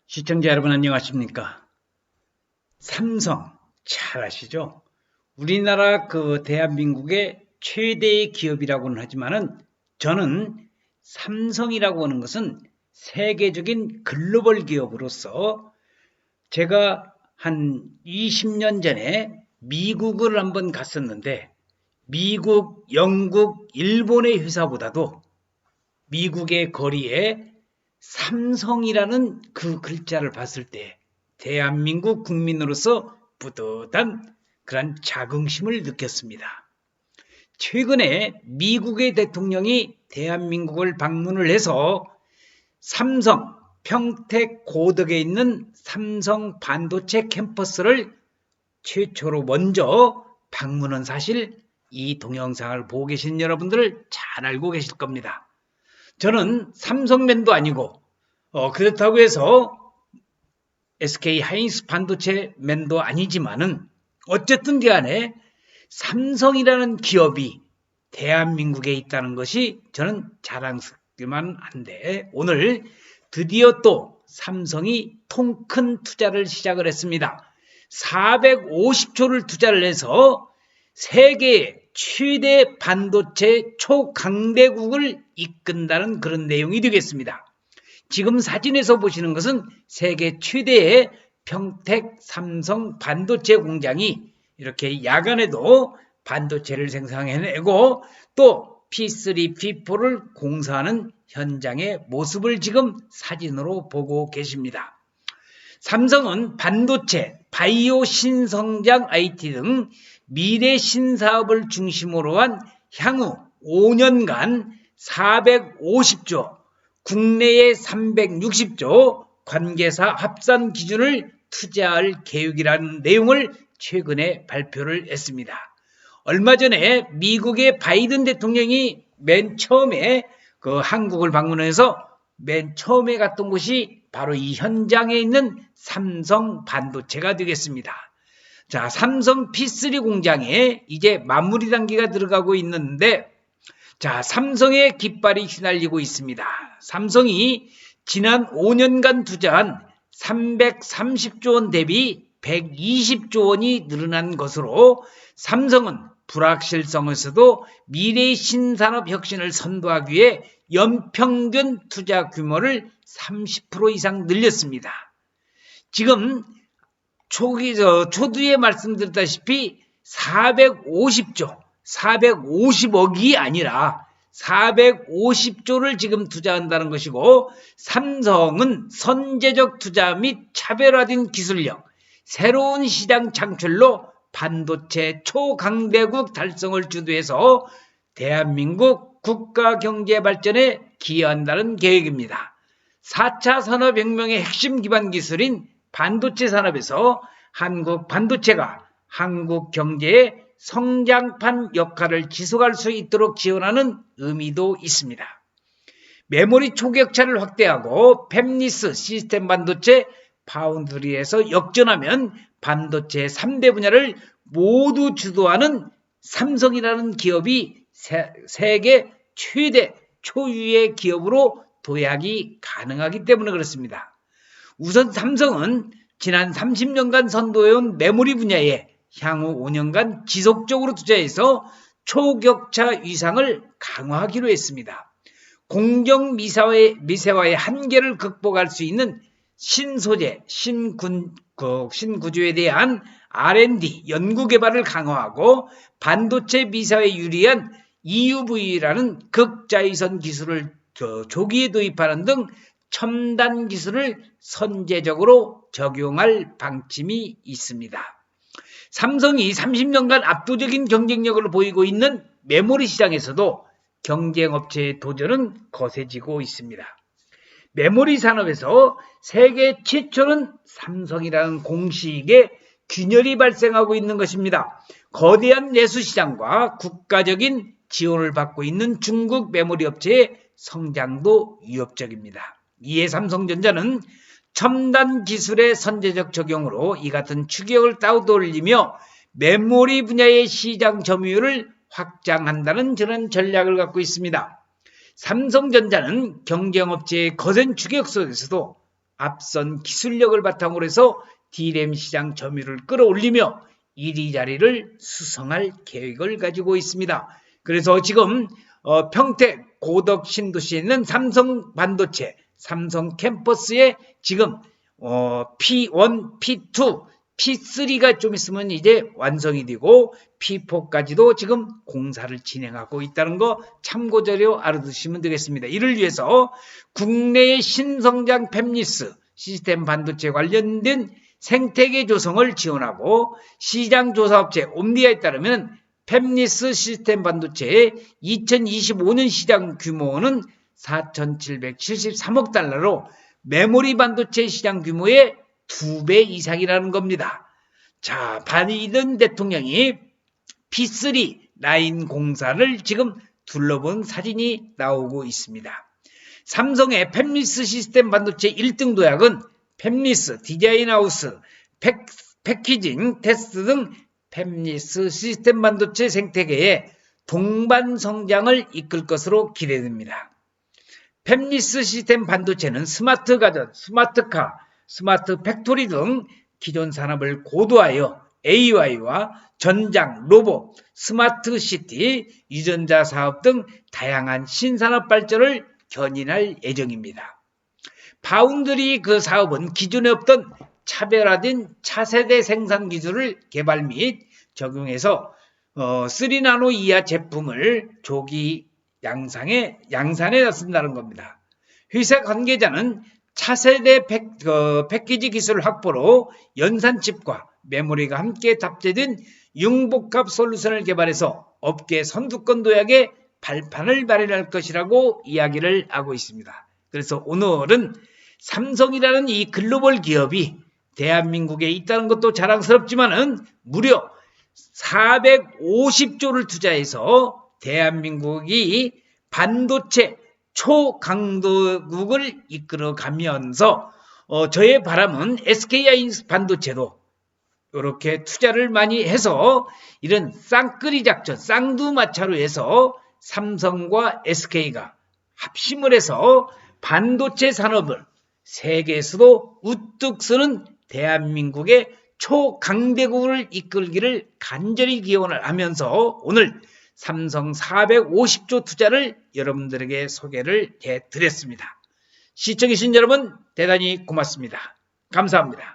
시청자 여러분 안녕하십니까? 삼성 잘 아시죠? 우리나라 대한민국의 최대의 기업이라고는 하지만은 저는 삼성이라고 하는 것은 세계적인 글로벌 기업으로서 제가 한 20년 전에 미국을 한번 갔었는데 미국, 영국, 일본의 회사보다도 미국의 거리에 삼성이라는 그 글자를 봤을 때 대한민국 국민으로서 뿌듯한 그런 자긍심을 느꼈습니다. 최근에 미국의 대통령이 대한민국을 방문을 해서 삼성 평택 고덕에 있는 삼성 반도체 캠퍼스를 최초로 먼저 방문한 사실, 이 동영상을 보고 계신 여러분들 잘 알고 계실 겁니다. 저는 삼성맨도 아니고 그렇다고 해서 SK 하이닉스 반도체맨도 아니지만은 어쨌든 간에 삼성이라는 기업이 대한민국에 있다는 것이 저는 자랑스럽기만 한데, 오늘 드디어 또 삼성이 통 큰 투자를 시작을 했습니다. 450조를 투자를 해서 세계의 최대 반도체 초강대국을 이끈다는 그런 내용이 되겠습니다. 지금 사진에서 보시는 것은 세계 최대의 평택 삼성 반도체 공장이 이렇게 야간에도 반도체를 생산해내고 또 P3, P4를 공사하는 현장의 모습을 지금 사진으로 보고 계십니다. 삼성은 반도체, 바이오 신성장 IT 등 미래 신사업을 중심으로 한 향후 5년간 450조, 국내에 360조 관계사 합산 기준을 투자할 계획이라는 내용을 최근에 발표를 했습니다. 얼마 전에 미국의 바이든 대통령이 맨 처음에 한국을 방문해서 맨 처음에 갔던 곳이 바로 이 현장에 있는 삼성 반도체가 되겠습니다. 자, 삼성 P3 공장에 이제 마무리 단계가 들어가고 있는데, 자, 삼성의 깃발이 휘날리고 있습니다. 삼성이 지난 5년간 투자한 330조 원 대비 120조 원이 늘어난 것으로 삼성은 불확실성에서도 미래의 신산업 혁신을 선도하기 위해 연평균 투자 규모를 30% 이상 늘렸습니다. 지금 초두에 말씀드렸다시피 450조, 450억이 아니라 450조를 지금 투자한다는 것이고, 삼성은 선제적 투자 및 차별화된 기술력, 새로운 시장 창출로 반도체 초강대국 달성을 주도해서 대한민국 국가 경제 발전에 기여한다는 계획입니다. 4차 산업혁명의 핵심 기반 기술인 반도체 산업에서 한국 반도체가 한국 경제의 성장판 역할을 지속할 수 있도록 지원하는 의미도 있습니다. 메모리 초격차를 확대하고 팹리스 시스템 반도체 파운드리에서 역전하면 반도체 3대 분야를 모두 주도하는 삼성이라는 기업이 세계 최대 초유의 기업으로 도약이 가능하기 때문에 그렇습니다. 우선 삼성은 지난 30년간 선도해온 메모리 분야에 향후 5년간 지속적으로 투자해서 초격차 위상을 강화하기로 했습니다. 공정 미세화의 한계를 극복할 수 있는 신소재, 신구조에 대한 R&D, 연구개발을 강화하고 반도체 미세화에 유리한 EUV라는 극자위선 기술을 조기에 도입하는 등 첨단 기술을 선제적으로 적용할 방침이 있습니다. 삼성이 30년간 압도적인 경쟁력을 보이고 있는 메모리 시장에서도 경쟁업체의 도전은 거세지고 있습니다. 메모리 산업에서 세계 최초는 삼성이라는 공식의 균열이 발생하고 있는 것입니다. 거대한 내수 시장과 국가적인 지원을 받고 있는 중국 메모리 업체의 성장도 위협적입니다. 이에 삼성전자는 첨단 기술의 선제적 적용으로 이 같은 추격을 따돌리며 메모리 분야의 시장 점유율을 확장한다는 그런 전략을 갖고 있습니다. 삼성전자는 경쟁업체의 거센 추격 속에서도 앞선 기술력을 바탕으로 해서 D램 시장 점유율을 끌어올리며 1위 자리를 수성할 계획을 가지고 있습니다. 그래서 지금 평택 고덕 신도시에 있는 삼성 반도체, 삼성 캠퍼스에 지금 P1, P2, P3가 좀 있으면 이제 완성이 되고 P4까지도 지금 공사를 진행하고 있다는 거 참고자료 알아두시면 되겠습니다. 이를 위해서 국내의 신성장 팹리스 시스템 반도체 관련된 생태계 조성을 지원하고 시장조사업체 옴니아에 따르면 팹리스 시스템 반도체의 2025년 시장 규모는 4,773억 달러로 메모리 반도체 시장 규모의 2배 이상이라는 겁니다. 자, 바이든 대통령이 P3 라인 공사를 지금 둘러본 사진이 나오고 있습니다. 삼성의 팹리스 시스템 반도체 1등 도약은 팹리스, 디자인하우스, 패키징, 테스트 등 팹리스 시스템 반도체 생태계의 동반 성장을 이끌 것으로 기대됩니다. 팹리스 시스템 반도체는 스마트 가전, 스마트카, 스마트 팩토리 등 기존 산업을 고도화하여 AI와 전장, 로봇, 스마트 시티, 유전자 사업 등 다양한 신산업 발전을 견인할 예정입니다. 파운드리 그 사업은 기존에 없던 차별화된 차세대 생산 기술을 개발 및 적용해서 3나노 이하 제품을 조기 양산에 나선다는 겁니다. 회사 관계자는 차세대 패키지 기술 확보로 연산칩과 메모리가 함께 탑재된 융복합 솔루션을 개발해서 업계 선두권 도약의 발판을 마련할 것이라고 이야기를 하고 있습니다. 그래서 오늘은 삼성이라는 이 글로벌 기업이 대한민국에 있다는 것도 자랑스럽지만은 무려 450조를 투자해서 대한민국이 반도체 초강도국을 이끌어가면서 저의 바람은 SK하이닉스 반도체도 이렇게 투자를 많이 해서 이런 쌍끌이 작전, 쌍두마차로 해서 삼성과 SK가 합심을 해서 반도체 산업을 세계에서도 우뚝 서는 대한민국의 초강대국을 이끌기를 간절히 기원을 하면서 오늘 삼성 450조 투자를 여러분들에게 소개를 해드렸습니다. 시청해주신 여러분 대단히 고맙습니다. 감사합니다.